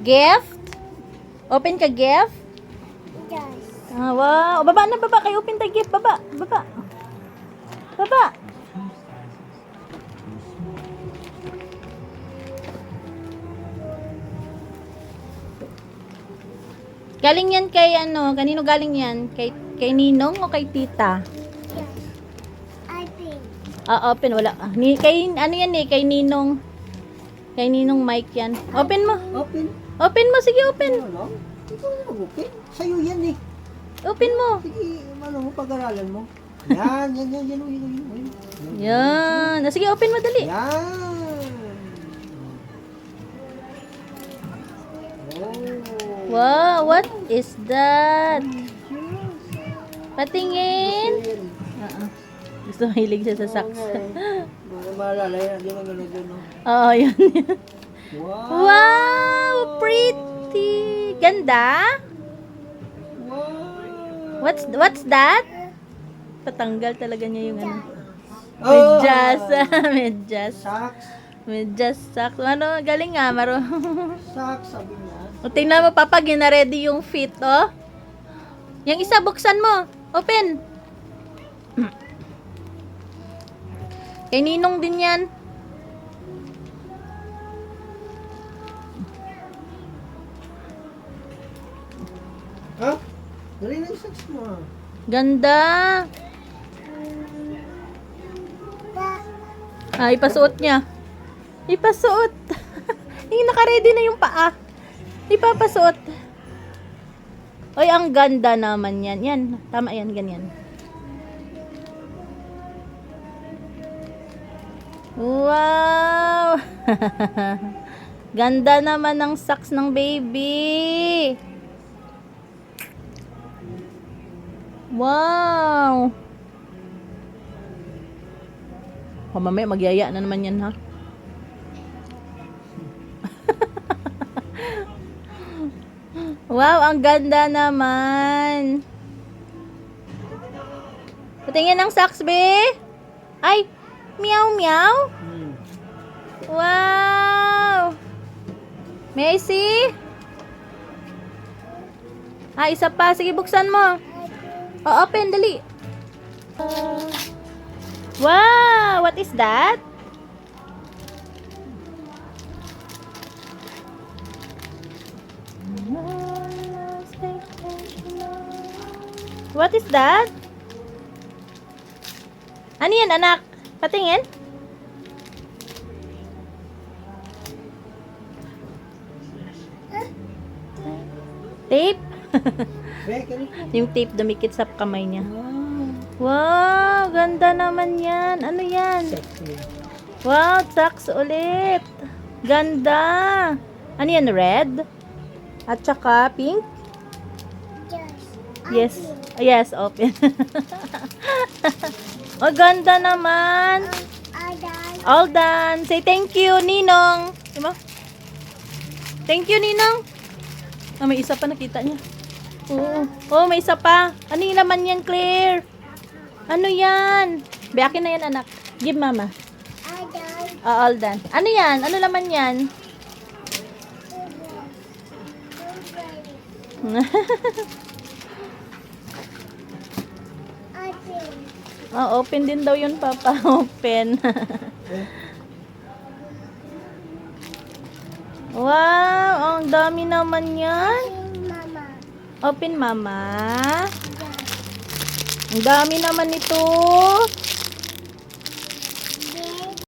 Gift? Open ka gift? Yes. Ah, wow. Baba na, baba. Kayo open the gift. Baba, baba. Baba. Galing yan kay ano? Kanino galing yan? Kay Ninong o kay Tita? Yes. I think. Ah, open. Wala. Kay, ano yan eh? Kay Ninong. Kay Ninong Mike yan. Open mo. Open. Open mo. Sige, open. Ano? Ikaw na mag-open. Sa'yo yan eh. Open mo. Sige, ano mo, pag-aralan mo. Yan. Yan. Ah, sige, open mo dali. Yan. Oh. Wow, what is that? Patingin. Gusto mahilig siya sa socks. Maalala yan. Di ba gano'n doon? Oo, yun. Wow. Wow, pretty. Ganda. Wow. What's that? Patanggal talaga niya yung ano. Oh. Medyas. Medyas. Socks. Medyas socks. Ano, galing nga, Maro. Socks, sabi niya. O, tingnan mo, Papa, gina-ready yung fit, oh. Yung isa, buksan mo. Open. Kay Ninong din yan. Ha? Dali na yung socks mo. Ganda. Ah, ipasuot niya. Ipasuot. Yung naka-ready na yung paa. Ipapasuot. Oy, ang ganda naman yan. Yan, tama yan, ganyan. Wow! Ganda naman ng socks ng baby. Wow! O, mamaya magyaya na naman yan, ha? Wow, ang ganda naman. Patingin ng socks, be. Ay, meow, meow. Wow. May I see? Ah, isa pa. Sige, buksan mo. Oh, open, dali. Wow, what is that? What is that? Ano yan, anak? Patingin? Tape? Yung tape dumikit sa kamay niya. Wow, ganda naman yan. Ano yan? Wow, socks ulit. Ganda. Ano yan, red? At saka pink? Yes. Yes. Yes, open. Oh, ganda naman. All done. Say thank you, Ninong. Diba? Thank you, Ninong. Ah, may isa pa nakita niya. Oo. Oh, may isa pa. Ano yung laman yan, Claire? Ano yan? Akin na yan, anak. Give mama. Oh, all done. Ano yan? Ano laman yan? Oh, open din daw yun, Papa. Open. Wow, ang dami naman yan. Open, Mama. Ang dami naman ito.